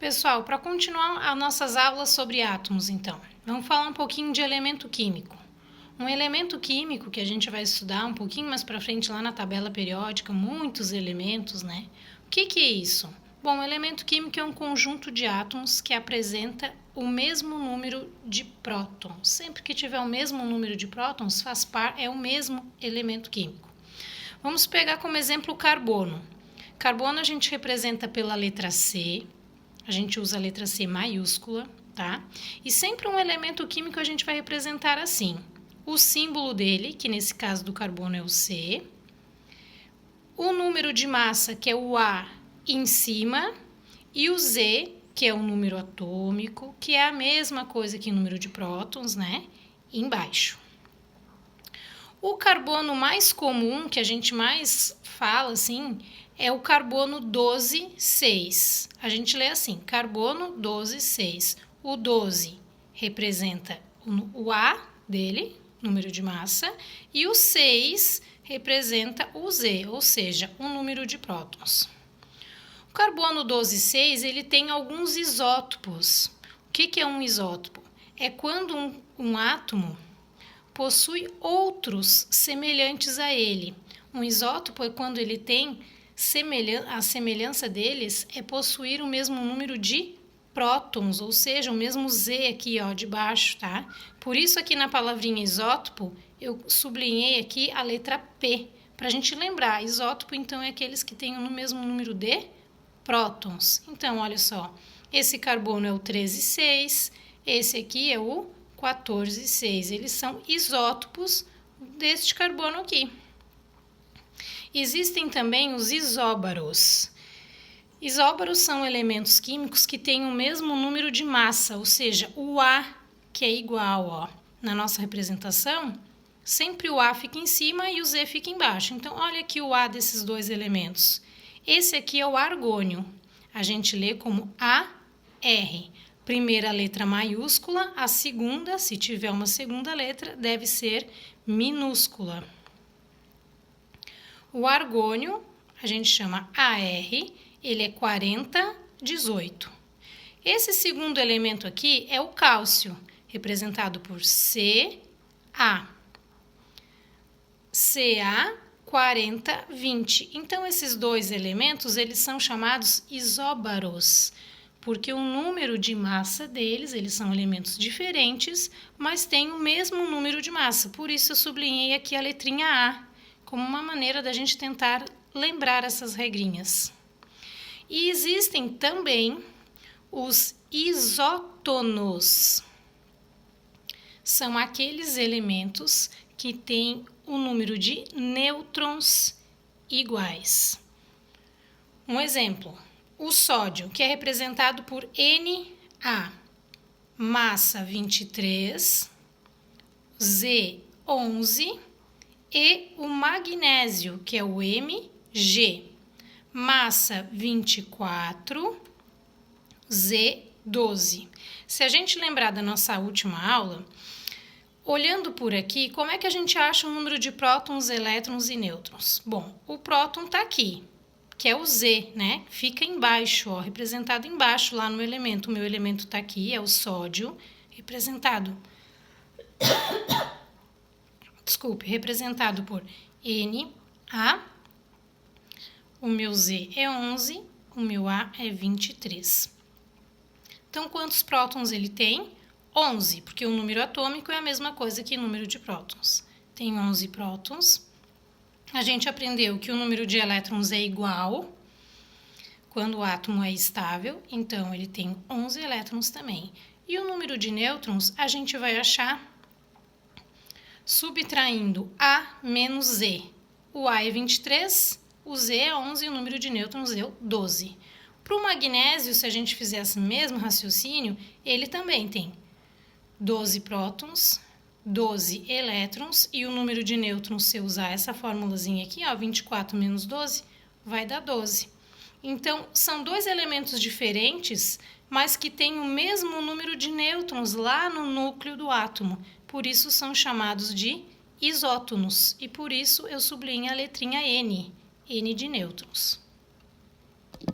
Pessoal, para continuar as nossas aulas sobre átomos, então, vamos falar um pouquinho de elemento químico. Um elemento químico que a gente vai estudar um pouquinho mais para frente lá na tabela periódica, muitos elementos, né? O que é isso? Bom, o elemento químico é um conjunto de átomos que apresenta o mesmo número de prótons. Sempre que tiver o mesmo número de prótons, é o mesmo elemento químico. Vamos pegar como exemplo o carbono. Carbono a gente representa pela letra C. A gente usa a letra C maiúscula, tá? E sempre um elemento químico a gente vai representar assim. O símbolo dele, que nesse caso do carbono é o C. O número de massa, que é o A, em cima. E o Z, que é o número atômico, que é a mesma coisa que o número de prótons, né? Embaixo. O carbono mais comum, que a gente mais fala, assim, é o carbono 12,6. A gente lê assim, carbono 12,6. O 12 representa o A dele, número de massa, e o 6 representa o Z, ou seja, o número de prótons. O carbono 12,6, ele tem alguns isótopos. O que é um isótopo? É quando um átomo possui outros semelhantes a ele. Um isótopo é quando ele tem a semelhança deles é possuir o mesmo número de prótons, ou seja, o mesmo Z aqui, ó, de baixo, tá? Por isso aqui na palavrinha isótopo, eu sublinhei aqui a letra P, para a gente lembrar. Isótopo, então, é aqueles que têm o mesmo número de prótons. Então, olha só, esse carbono é o 13,6, esse aqui é o 14,6. Eles são isótopos deste carbono aqui. Existem também os isóbaros. Isóbaros são elementos químicos que têm o mesmo número de massa, ou seja, o A, que é igual, ó, na nossa representação, sempre o A fica em cima e o Z fica embaixo. Então, olha aqui o A desses dois elementos. Esse aqui é o argônio. A gente lê como AR. Primeira letra maiúscula, a segunda, se tiver uma segunda letra, deve ser minúscula. O argônio, a gente chama AR, ele é 40,18. Esse segundo elemento aqui é o cálcio, representado por Ca. Ca 40,20. Então, esses dois elementos, eles são chamados isóbaros, porque o número de massa deles, eles são elementos diferentes, mas têm o mesmo número de massa. Por isso, eu sublinhei aqui a letrinha A, como uma maneira da gente tentar lembrar essas regrinhas. E existem também os isótonos. São aqueles elementos que têm o número de nêutrons iguais. Um exemplo, o sódio, que é representado por Na, massa 23, Z 11, e o magnésio, que é o Mg, massa 24, Z 12. Se a gente lembrar da nossa última aula, olhando por aqui, como é que a gente acha o número de prótons, elétrons e nêutrons? Bom, o próton está aqui, que é o Z, né? Fica embaixo, ó, representado embaixo lá no elemento. O meu elemento está aqui, é o sódio, representado por Na. O meu Z é 11, o meu A é 23. Então, quantos prótons ele tem? 11, porque o número atômico é a mesma coisa que o número de prótons. Tem 11 prótons. A gente aprendeu que o número de elétrons é igual quando o átomo é estável, então ele tem 11 elétrons também. E o número de nêutrons a gente vai achar subtraindo A menos Z. O A é 23, o Z é 11 e o número de nêutrons deu 12. Para o magnésio, se a gente fizer esse mesmo raciocínio, ele também tem 12 prótons, 12 elétrons e o número de nêutrons, se eu usar essa formulazinha aqui, ó, 24 menos 12, vai dar 12. Então, são dois elementos diferentes, mas que têm o mesmo número de nêutrons lá no núcleo do átomo. Por isso, são chamados de isótonos. E por isso, eu sublinho a letrinha N de nêutrons.